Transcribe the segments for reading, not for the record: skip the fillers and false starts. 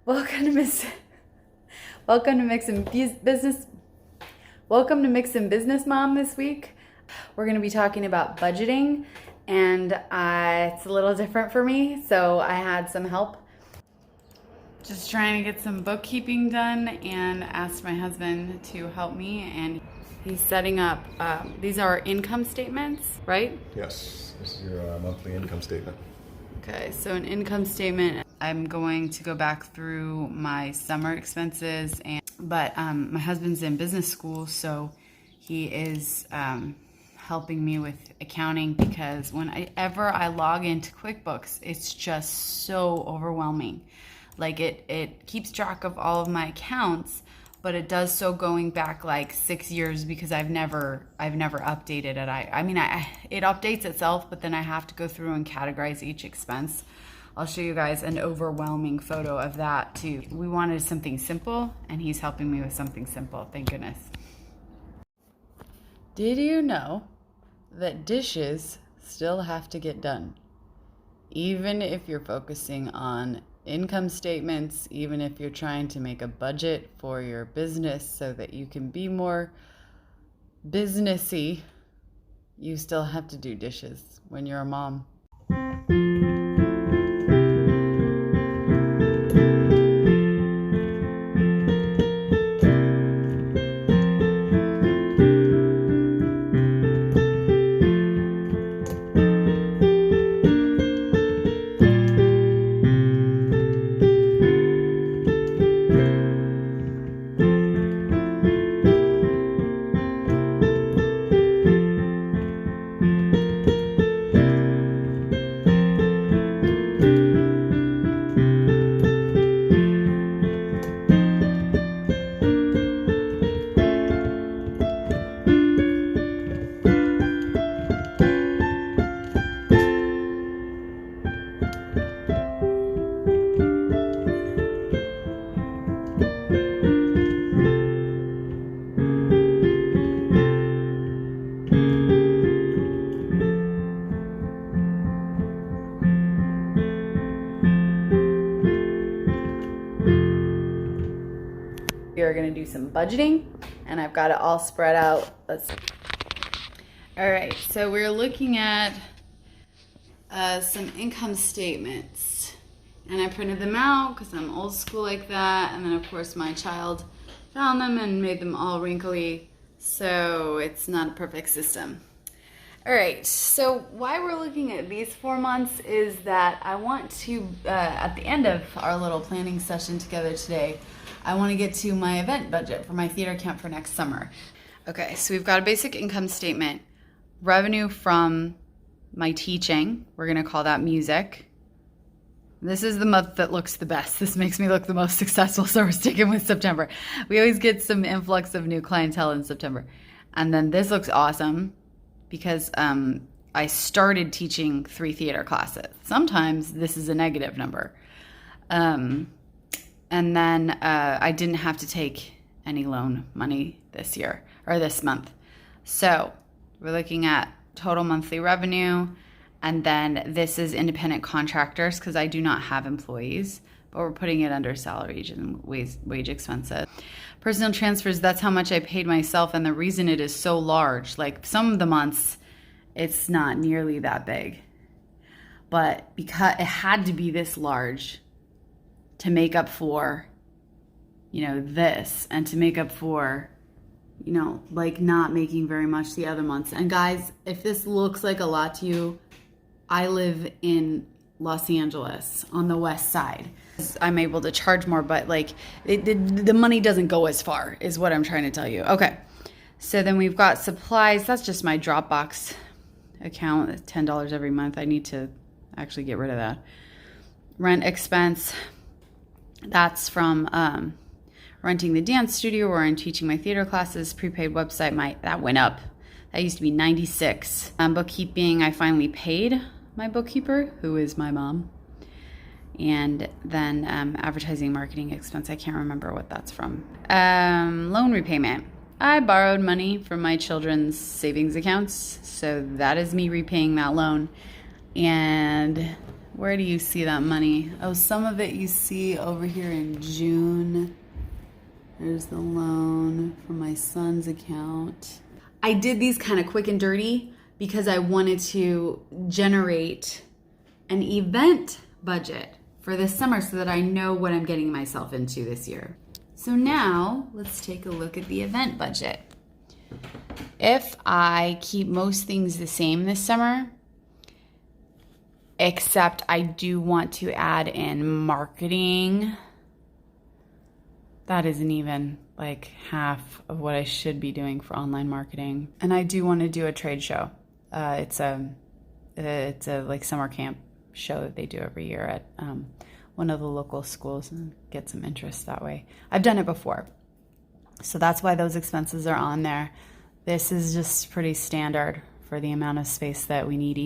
Welcome to Miss. Welcome to Mixin' Business. Welcome to Mixin' Business Mom this week. We're going to be talking about budgeting, and it's a little different for me, so I had some help. Just trying to get some bookkeeping done, and asked my husband to help me, and he's setting up. These are income statements, right? Yes, this is your monthly income statement. Okay, so an income statement, I'm going to go back through my summer expenses, but my husband's in business school, so he is helping me with accounting, because whenever I log into QuickBooks, it's just so overwhelming. Like it keeps track of all of my accounts, but it does so going back like 6 years, because I've never updated it. It updates itself, but then I have to go through and categorize each expense. I'll show you guys an overwhelming photo of that too. We wanted something simple, and he's helping me with something simple, thank goodness. Did you know that dishes still have to get done? Even if you're focusing on income statements, even if you're trying to make a budget for your business so that you can be more businessy, you still have to do dishes when you're a mom. We are going to do some budgeting, and I've got it all spread out. All right, so we're looking at some income statements, and I printed them out because I'm old school like that, and then of course my child found them and made them all wrinkly, so it's not a perfect system. All right, so why we're looking at these 4 months is that I want to, at the end of our little planning session together today, I want to get to my event budget for my theater camp for next summer. Okay, so we've got a basic income statement. Revenue from my teaching, we're going to call that music. This is the month that looks the best. This makes me look the most successful, so we're sticking with September. We always get some influx of new clientele in September. And then this looks awesome because I started teaching 3 theater classes. Sometimes this is a negative number. And then I didn't have to take any loan money this year or this month. So we're looking at total monthly revenue. And then this is independent contractors, because I do not have employees, but we're putting it under salaries and wage expenses. Personal transfers, that's how much I paid myself. And the reason it is so large, like some of the months, it's not nearly that big. But because it had to be this large to make up for, this, and to make up for, like not making very much the other months. And guys, if this looks like a lot to you, I live in Los Angeles on the west side. I'm able to charge more, but like the money doesn't go as far is what I'm trying to tell you. Okay, so then we've got supplies. That's just my Dropbox account. It's $10 every month. I need to actually get rid of that. Rent expense. That's from renting the dance studio where I'm teaching my theater classes. Prepaid website, that went up. That used to be $96. Bookkeeping, I finally paid my bookkeeper, who is my mom. And then advertising, marketing expense, I can't remember what that's from. Loan repayment. I borrowed money from my children's savings accounts, so that is me repaying that loan. And Where do you see that money? Oh, some of it you see over here in June. There's the loan from my son's account. I did these kind of quick and dirty because I wanted to generate an event budget for this summer so that I know what I'm getting myself into this year. So now let's take a look at the event budget. If I keep most things the same this summer, except I do want to add in marketing, that isn't even like half of what I should be doing for online marketing. And I do want to do a trade show. It's a like summer camp show that they do every year at one of the local schools and get some interest that way. I've done it before. So that's why those expenses are on there. This is just pretty standard for the amount of space that we need,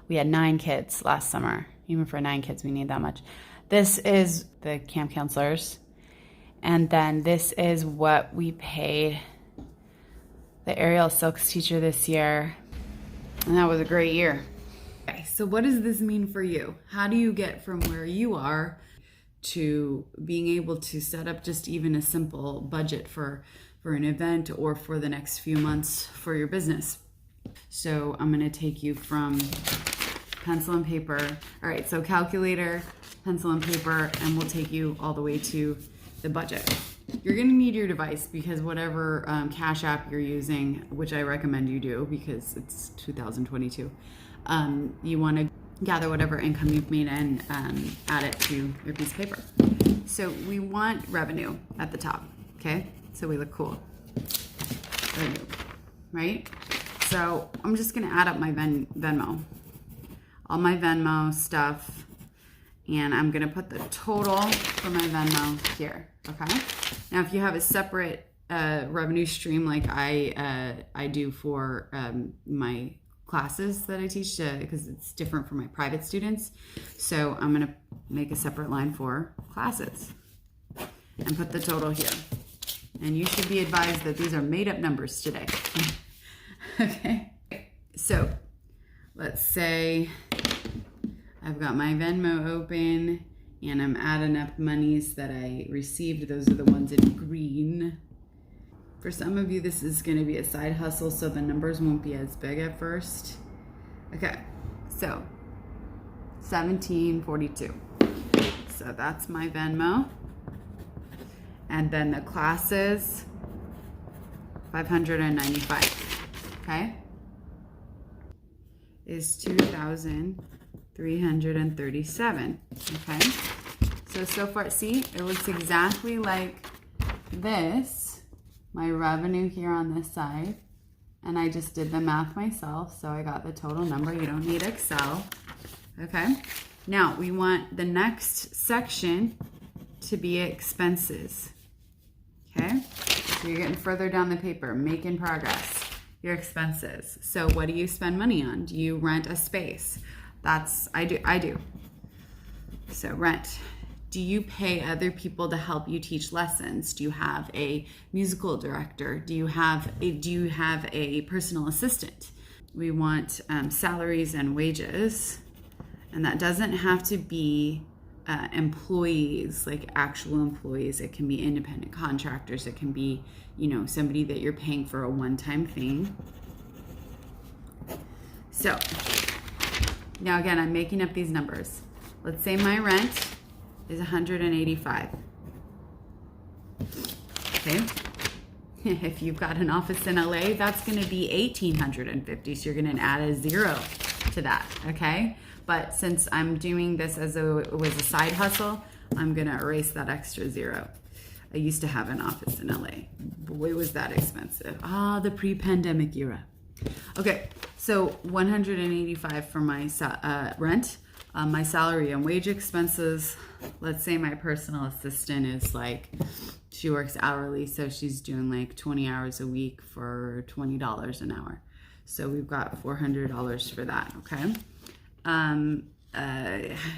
we had 9 kids last summer. Even for 9 kids, we need that much. This is the camp counselors. And then this is what we paid the aerial silks teacher this year. And that was a great year. Okay, so what does this mean for you? How do you get from where you are to being able to set up just even a simple budget for an event or for the next few months for your business? So I'm going to take you from pencil and paper. All right, so calculator, pencil and paper, and we'll take you all the way to the budget. You're going to need your device because whatever Cash App you're using, which I recommend you do because it's 2022, you want to gather whatever income you've made and add it to your piece of paper. So we want revenue at the top, okay? So we look cool. Revenue, right? So I'm just going to add up my Venmo, all my Venmo stuff, and I'm going to put the total for my Venmo here, okay? Now, if you have a separate revenue stream like I do for my classes that I teach, because it's different for my private students, so I'm going to make a separate line for classes and put the total here. And you should be advised that these are made-up numbers today. Okay, so let's say I've got my Venmo open and I'm adding up monies that I received. Those are the ones in green. For some of you, this is going to be a side hustle, so the numbers won't be as big at first. Okay, so $17.42. So that's my Venmo. And then the classes, $595. Okay, is $2,337. Okay, so far, see, it looks exactly like this, my revenue here on this side, and I just did the math myself, so I got the total number. You don't need Excel. Okay, now we want the next section to be expenses. Okay, so you're getting further down the paper, making progress. Your expenses. So what do you spend money on? Do you rent a space? I do. So rent. Do you pay other people to help you teach lessons? Do you have a musical director? Do you have a personal assistant? We want salaries and wages, and that doesn't have to be employees, like actual employees. It can be independent contractors. It can be, somebody that you're paying for a one-time thing. So now again, I'm making up these numbers. Let's say my rent is $185. Okay. If you've got an office in LA, that's going to be $1,850. So you're going to add a 0 to that. Okay. But since I'm doing this as it was a side hustle, I'm going to erase that extra 0. I used to have an office in LA. Boy, was that expensive. The pre-pandemic era. Okay, so $185 for my rent. My salary and wage expenses. Let's say my personal assistant is she works hourly, so she's doing 20 hours a week for $20 an hour. So we've got $400 for that, okay?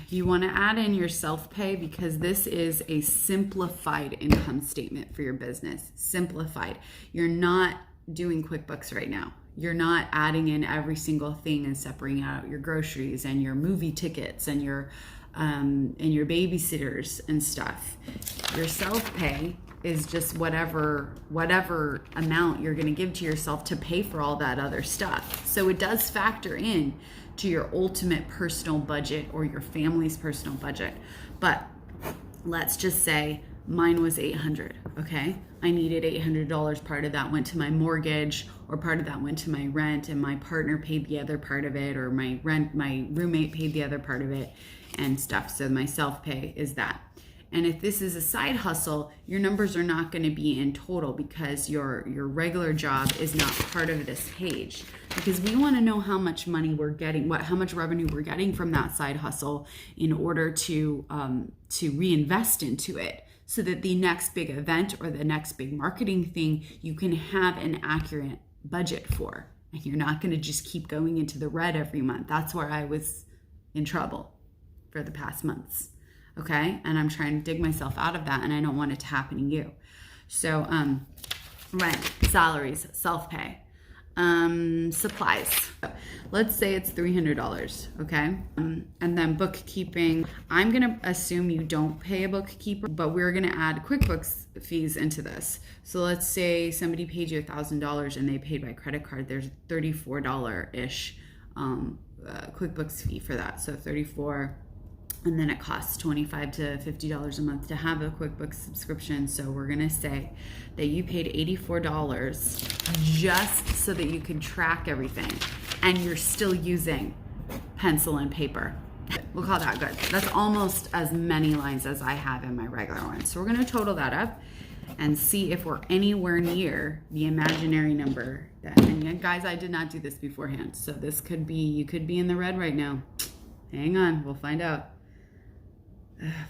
You want to add in your self-pay because this is a simplified income statement for your business. Simplified. You're not doing QuickBooks right now. You're not adding in every single thing and separating out your groceries and your movie tickets and your babysitters and stuff. Your self-pay is just whatever amount you're going to give to yourself to pay for all that other stuff. So it does factor in to your ultimate personal budget or your family's personal budget. But let's just say mine was $800, okay? I needed $800. Part of that went to my mortgage, or part of that went to my rent, and my partner paid the other part of it, or my roommate paid the other part of it and stuff. So my self-pay is that. And if this is a side hustle, your numbers are not going to be in total because your regular job is not part of this page. Because we want to know how much money we're getting, how much revenue we're getting from that side hustle in order to reinvest into it, so that the next big event or the next big marketing thing you can have an accurate budget for. And you're not going to just keep going into the red every month. That's where I was in trouble for the past months. Okay, and I'm trying to dig myself out of that, and I don't want it to happen to you. So rent, salaries, self-pay, supplies. Let's say it's $300, okay? And then bookkeeping. I'm gonna assume you don't pay a bookkeeper, but we're gonna add QuickBooks fees into this. So let's say somebody paid you $1,000 and they paid by credit card. There's $34-ish QuickBooks fee for that. So $34. And then it costs $25 to $50 a month to have a QuickBooks subscription. So we're gonna say that you paid $84 just so that you can track everything, and you're still using pencil and paper. We'll call that good. That's almost as many lines as I have in my regular one. So we're gonna total that up and see if we're anywhere near the imaginary number. And guys, I did not do this beforehand. So this could be, you could be in the red right now. Hang on, we'll find out.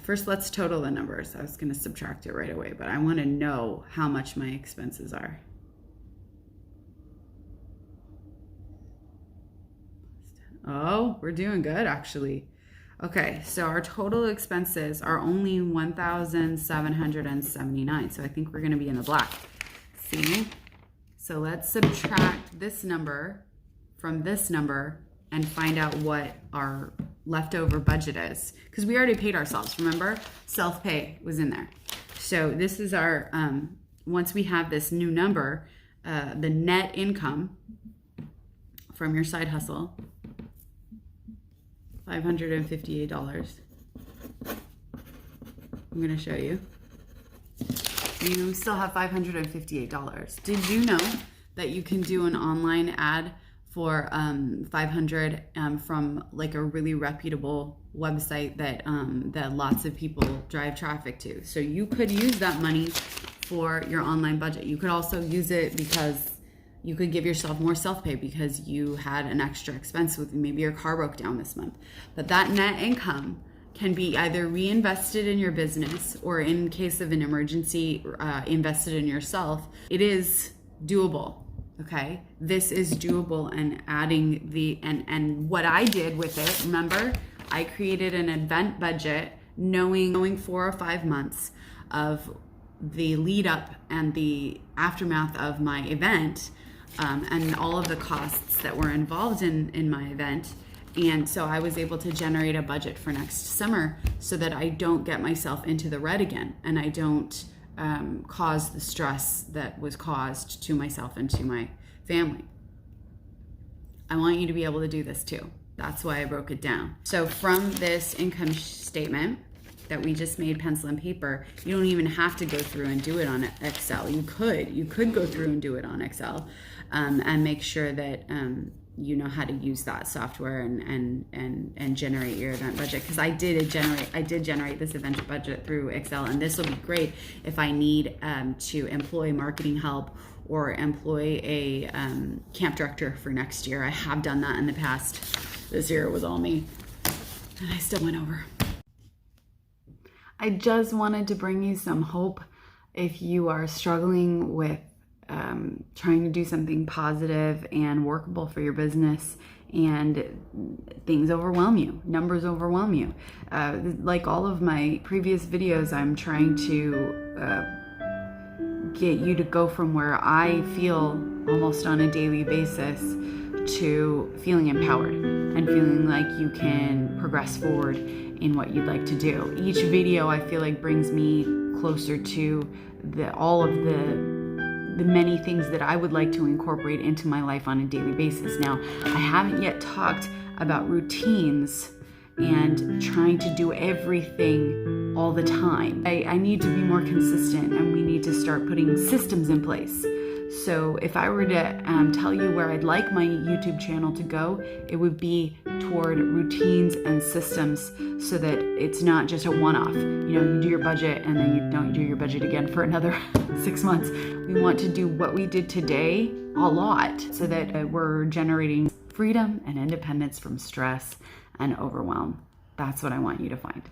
First, let's total the numbers. I was going to subtract it right away, but I want to know how much my expenses are. Oh, we're doing good, actually. Okay, so our total expenses are only $1,779. So I think we're going to be in the black. See? So let's subtract this number from this number and find out what our leftover budget is, because we already paid ourselves. Remember, self-pay was in there. So this is our once we have this new number, the net income from your side hustle, $558. I'm going to show you. You still have $558. Did you know that you can do an online ad for $500 from like a really reputable website that that lots of people drive traffic to? So you could use that money for your online budget. You could also use it because you could give yourself more self-pay because you had an extra expense with maybe your car broke down this month. But that net income can be either reinvested in your business, or in case of an emergency, invested in yourself. It is doable. Okay, this is doable, and adding the, and what I did with it, remember, I created an event budget knowing 4 or 5 months of the lead up and the aftermath of my event, and all of the costs that were involved in my event. And so I was able to generate a budget for next summer so that I don't get myself into the red again, and I don't cause the stress that was caused to myself and to my family. I want you to be able to do this too. That's why I broke it down. So from this income statement that we just made pencil and paper, you don't even have to go through and do it on Excel. You could go through and do it on Excel, and make sure that you know how to use that software and generate your event budget. Because I did generate this event budget through Excel, and this will be great if I need to employ marketing help or employ a camp director for next year. I have done that in the past. This year it was all me, and I still went over. I just wanted to bring you some hope if you are struggling with trying to do something positive and workable for your business, and things overwhelm you, numbers overwhelm you. Like all of my previous videos, I'm trying to get you to go from where I feel almost on a daily basis to feeling empowered and feeling like you can progress forward in what you'd like to do. Each video I feel like brings me closer to all of the many things that I would like to incorporate into my life on a daily basis. Now, I haven't yet talked about routines and trying to do everything all the time. I need to be more consistent, and we need to start putting systems in place. So if I were to tell you where I'd like my YouTube channel to go, it would be toward routines and systems, so that it's not just a one-off. You do your budget and then you don't do your budget again for another 6 months. We want to do what we did today a lot, so that we're generating freedom and independence from stress and overwhelm. That's what I want you to find.